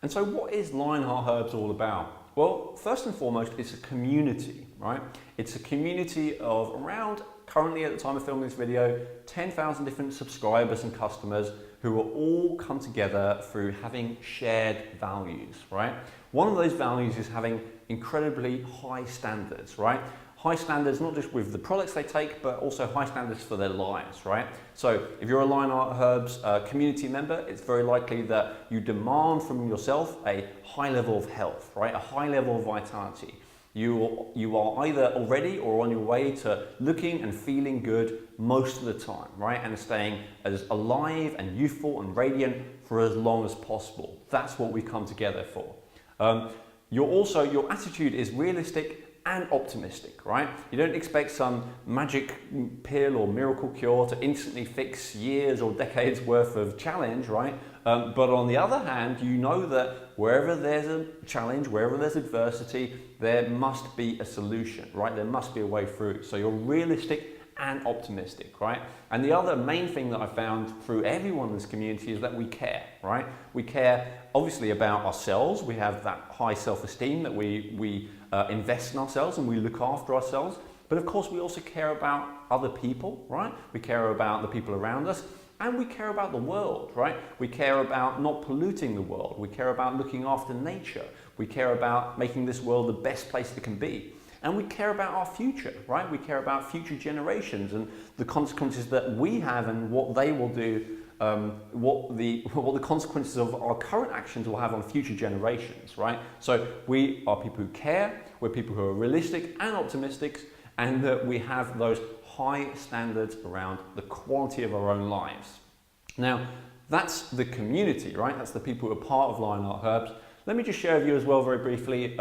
And so what is Lionheart Herbs all about? Well, first and foremost, it's a community, right? It's a community of around, currently at the time of filming this video, 10,000 different subscribers and customers who are all come together through having shared values, right? One of those values is having incredibly high standards, right? High standards, not just with the products they take, but also high standards for their lives, right? So if you're a Lionheart Herbs community member, it's very likely that you demand from yourself a high level of health, right? A high level of vitality. You are either already or on your way to looking and feeling good most of the time, right? And staying as alive and youthful and radiant for as long as possible. That's what we come together for. Your attitude is realistic and optimistic, right? You don't expect some magic pill or miracle cure to instantly fix years or decades worth of challenge, right? But on the other hand, you know that wherever there's a challenge, wherever there's adversity, there must be a solution, right? There must be a way through. So you're realistic and optimistic, right? And the other main thing that I found through everyone in this community is that we care, right? We care obviously about ourselves. We have that high self-esteem that we invest in ourselves and we look after ourselves. But of course, we also care about other people, right? We care about the people around us and we care about the world, right? We care about not polluting the world. We care about looking after nature. We care about making this world the best place it can be. And we care about our future, right? We care about future generations and the consequences that we have and what they will do, what the consequences of our current actions will have on future generations, right? So we are people who care, we're people who are realistic and optimistic, and that we have those high standards around the quality of our own lives. Now, that's the community, right? That's the people who are part of Lionheart Herbs. Let me just share with you as well very briefly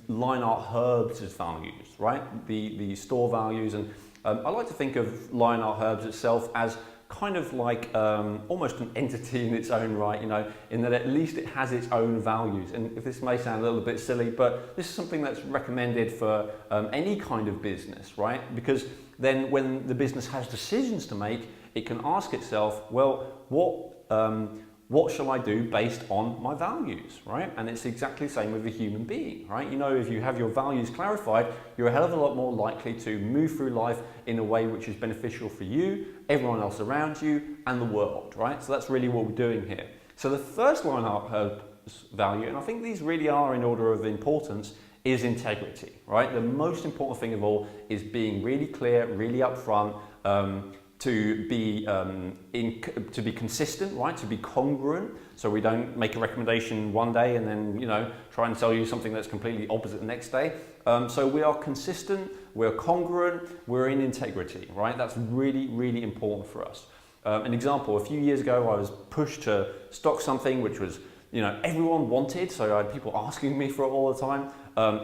Lionheart Herbs' values, right? The store values, and I like to think of Lionheart Herbs itself as kind of like almost an entity in its own right, you know, in that at least it has its own values. And if this may sound a little bit silly, but this is something that's recommended for any kind of business, right? Because then when the business has decisions to make, it can ask itself, well, what shall I do based on my values, right? And it's exactly the same with a human being, right? You know, if you have your values clarified, you're a hell of a lot more likely to move through life in a way which is beneficial for you, everyone else around you, and the world, right? So that's really what we're doing here. So the first Lionheart Herbs value, and I think these really are in order of importance, is integrity, right? The most important thing of all is being really clear, really upfront, to be consistent, right? To be congruent, so we don't make a recommendation one day and then, you know, try and sell you something that's completely opposite the next day. So we are consistent, we're congruent, we're in integrity, right? That's really, really important for us. An example: a few years ago, I was pushed to stock something which was, you know, everyone wanted, so I had people asking me for it all the time.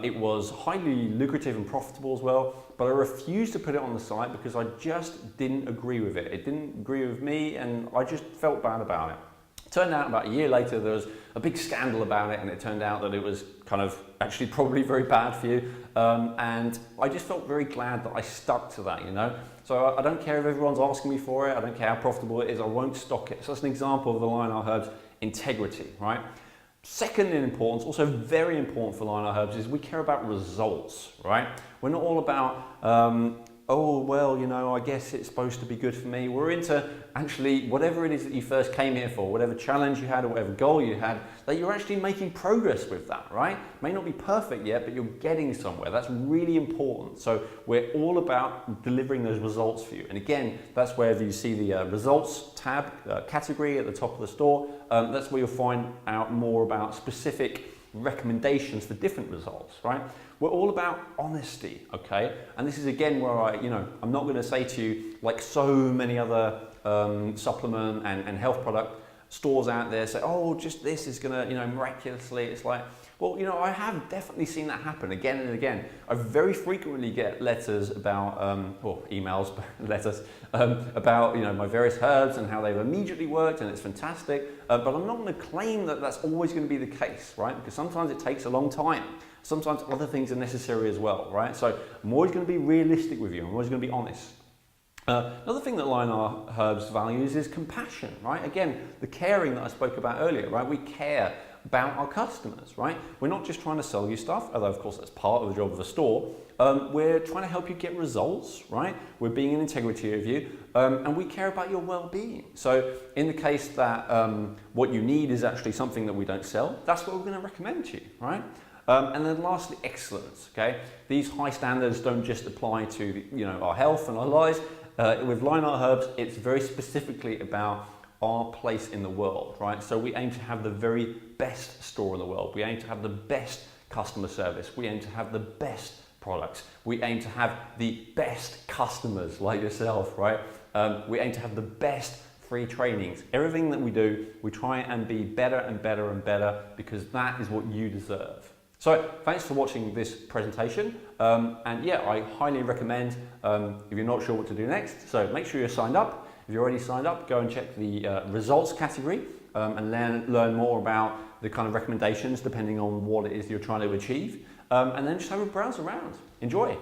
It was highly lucrative and profitable as well, but I refused to put it on the site because I just didn't agree with it. It didn't agree with me and I just felt bad about it. It turned out about a year later there was a big scandal about it, and it turned out that it was kind of actually probably very bad for you. And I just felt very glad that I stuck to that, you know. So I don't care if everyone's asking me for it, I don't care how profitable it is, I won't stock it. So that's an example of the Lionheart Herbs integrity, right? Second in importance, also very important for Lionheart Herbs, is we care about results, right? We're not all about, oh, well, you know, I guess it's supposed to be good for me. We're into actually whatever it is that you first came here for, whatever challenge you had or whatever goal you had, that you're actually making progress with that, right? May not be perfect yet, but you're getting somewhere. That's really important. So we're all about delivering those results for you. And again, that's where you see the results tab category at the top of the store. That's where you'll find out more about specific recommendations for different results, right? We're all about honesty, okay? And this is again where I'm not going to say to you, like so many other supplement and health product stores out there say, oh, just this is going to, miraculously. It's like, well, I have definitely seen that happen again and again. I very frequently get letters about, or emails, but letters about, my various herbs and how they've immediately worked and it's fantastic. But I'm not going to claim that that's always going to be the case, right? Because sometimes it takes a long time. Sometimes other things are necessary as well, right? So I'm always going to be realistic with you. I'm always going to be honest. Another thing that Lionheart Herbs values is compassion, right? Again, the caring that I spoke about earlier, right? We care. about our customers, right? We're not just trying to sell you stuff, although of course that's part of the job of a store. We're trying to help you get results, right? We're being in integrity with you, and we care about your well-being. So in the case that what you need is actually something that we don't sell, that's what we're going to recommend to you, right? And then lastly, excellence, okay? These high standards don't just apply to our health and our lives. With Lionheart Herbs, it's very specifically about our place in the world, right? So we aim to have the very best store in the world. We aim to have the best customer service. We aim to have the best products. We aim to have the best customers like yourself, right? We aim to have the best free trainings. Everything that we do, we try and be better and better and better because that is what you deserve. So thanks for watching this presentation, and yeah, I highly recommend if you're not sure what to do next, so make sure you're signed up. If you're already signed up, go and check the results category and learn more about the kind of recommendations depending on what it is you're trying to achieve, and then just have a browse around. Enjoy.